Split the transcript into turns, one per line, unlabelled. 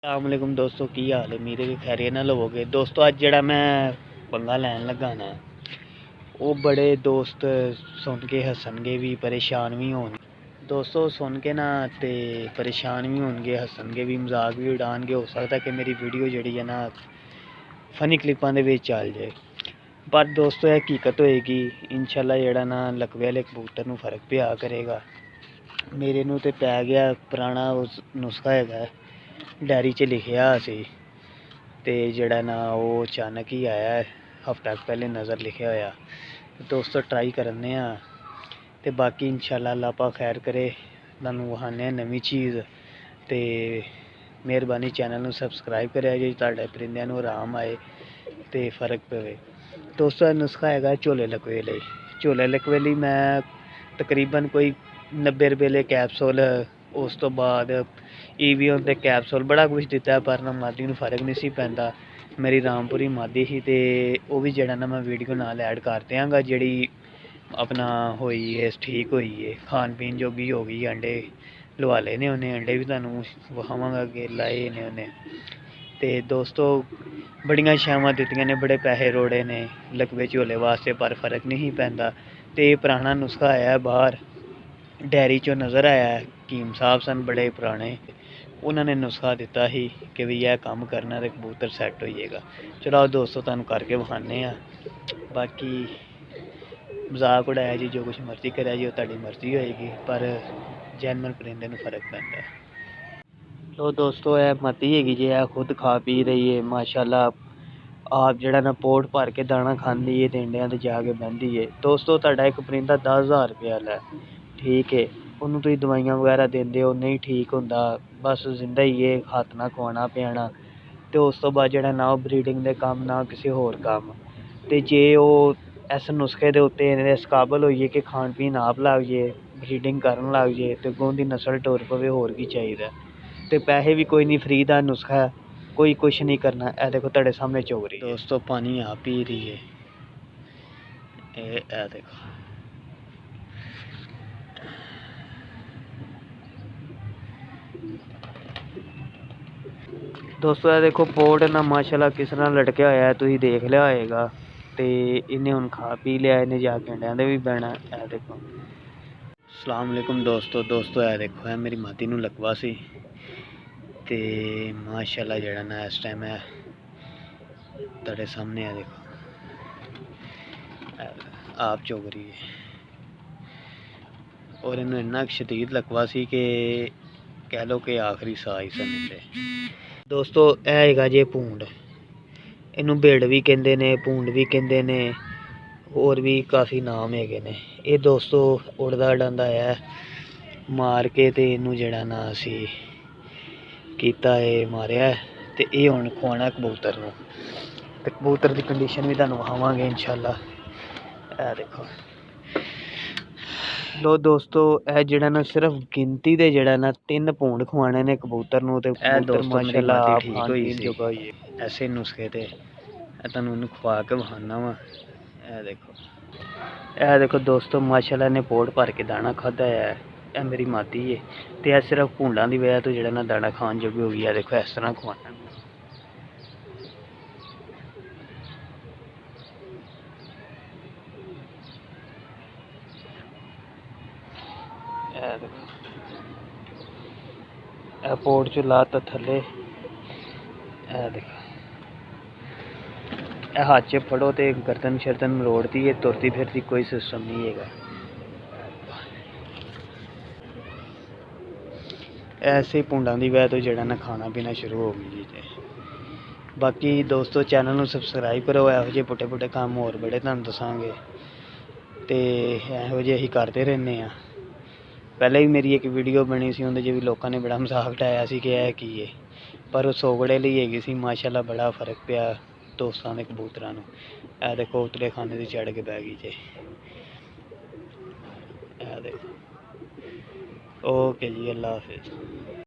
अस्सलामुअलैकुम दोस्तों, की हाल है? मेरे भी खैरियत नाल होवोगे। दोस्तों अज जड़ा मैं पंगा लैन लगा ना, वो बड़े दोस्त सुन के हसनगे भी परेशान भी होन। दोस्तों सुन के ना ते परेशान भी होंगे, हसनगे भी, मजाक भी उड़ानगे। हो सकता है कि मेरी वीडियो जड़ी है ना फनी क्लिपां दे विच चल जाए, पर दोस्तों यह हकीकत होएगी। इंशाल्लाह जड़ा ना लकवे वाले कबूतर नूं फर्क पिया करेगा। मेरे नूं ते पै गया पुराना उस नुस्खा है, डायरी च लिखिया सी ते जड़ा ना वो अचानक ही आया हफ्ता पहले नज़र लिखिया होया। दोस्तों ट्राई करने ते बाकी इंशाल्लाह अल्लाह पाक खैर करे, तुहानूं वखाने नवीं चीज़। ते मेहरबानी चैनल नूं सबसक्राइब करेआ जे तुहाडे परिंदिਆਂ ਨੂੰ आराम आए ते फर्क पवे। दोस्तों नुस्खा है झोले लकवे लई। झोले लकवे लई मैं तकरीबन कोई 90 रुपए ले कैप्सूल, उस तो बाद ईवीओन ते कैप्सूल बड़ा कुछ दिता है, पर ना मादी नूं फर्क नहीं सी पैंदा। मेरी रामपुरी मादी ही ते वो भी जड़ा ना मैं वीडियो नाल ऐड कर दियांगा, जेड़ी अपना होई है ठीक होई है, खान पीन जोगी हो गई। अंडे लवा लेने उन्हें, अंडे भी तुहानूं विखावांगा कि लाए ने उन्हें। ते दोस्तों बड़ियां छावां दित्तियां ने, बड़े पैसे रोड़े ने लकवे झोले वास्ते, पर फर्क नहीं पैंदा। ते पुराना नुस्खा आया बाहर, डायरी चो नज़र आया। हकीम साहब सन बड़े पुराने, उन्होंने नुस्खा दिता ही कि भी यह काम करना तो कबूतर सैट हो जाएगा। चलो दोस्तों तुहानूं करके विखाने। बाकी मजाक उड़ाया जी, जो कुछ मर्जी करा जी, वो तुहाडी मर्जी होएगी, पर जैनवन परिंदे नूं फर्क पैंदा। लो दोस्तों यह मती हैगी जी, यह खुद खा पी रही है माशाल्लाह। आप जड़ा ना पोट भर के दाना खांदी है ते इंडिया ते जाके बहंदी है। दोस्तों तुहाडा एक परिंदा 10,000 रुपये वाला है, ठीक है। उन्होंने तुसीं दवाइयां वगैरह देंदे हो, नहीं ठीक होंदा, बस जिंदा ही है, हत्थ ना खवाना पियाना। ते उस तो बाद जड़ा ना ब्रीडिंग दे कम्म ना किसी होर कम्म। ते जे वो इस नुस्खे दे उत्ते इस काबल होइए कि खान पीन आप लग जे, ब्रीडिंग करन लग जे, ते अग्गों दी नस्ल टुर पवे, होर की चाहिदा। ते पैसे भी कोई नहीं, फ्री दा नुस्खा है, कोई कुछ नहीं करना। ए देखो तेरे सामने चोग रही है। दोस्तों पानी आप पी रही है, ए देखो। दोस्तों ये देखो पोट ना माशाल्लाह किस तरह लटके होया है, तुसीं देख लिया होएगा। ते इन्हें हुण खा पी लिया, इन्हें जाके अंडियां दे भी बैणा। ए देखो। अस्सलाम वालेकुम दोस्तों ए देखो, है मेरी मादी नूं लकवा सी ते माशाल्लाह जड़ा ना इस टाइम है तेरे सामने है। देखो आप चुग रही है, और इन्हें इन्ना शदीद लकवा सी कि कह लो कि आखिरी साह ही सन। दोस्तों यह हैगा जे भूंड, इनू बेड़ भी कहते ने, भूंड भी कहते ने, और भी काफ़ी नाम है ने। ये दोस्तों उड़दा डांदा है, मार के ते इनू जड़ा ना असी कीता है, मारिया ते ये हुण खुआना कबूतर नूं। ते कबूतर की कंडीशन भी तुहानूं विखावांगे इंशाल्लाह। ए देखो लो दोस्तों यह जड़ा ना सिर्फ गिनती दे जड़ा ना 3 भूंड खुआने ने कबूतर नूं, ते कबूतर माशाल्लाह आप खान पीन जोगा होई है। ऐसे नुस्खे ते तुहानूं खुआ के विखाना वा। ए देखो दोस्तों माशाल्लाह ने पोट भर के दाना खादा है। यह मेरी मादी है, तो यह सिर्फ भूंडा की वजह तो जड़ा ना दाना खान जोगी हो गई है। देखो इस तरह खुआना। पोट चो लाता थले, देखो हाथ च फड़ो तो गर्दन शर्दन मरोड़ती है, तुरती फिरती कोई सिस्टम नहीं है। ऐसे भूंडा की वजह तो जड़ा ना खाना पीना शुरू हो गई जी। बाकी दोस्तों चैनल नूं सबसक्राइब करो, ਇਹੋ ਜਿਹੇ पुट्ठे पुट्ठे काम होर बड़े तुहानूं दसांगे ते ਇਹੋ ਜਿਹੇ ਅਸੀਂ करते रहने आ। पहले भी मेरी एक वीडियो बनी सी, उहदे च भी लोगों ने बड़ा मजाक उठाया सी कि यह की है, पर वो सोगड़े ਲਈ हैगी सी। माशाल्लाह बड़ा फर्क पिया दोस्तां दे कबूतरां नूं। ए देखो उतले खाने ते चढ़ के बह गई जे। ए देखो ओके जी, अल्लाह हाफिज़।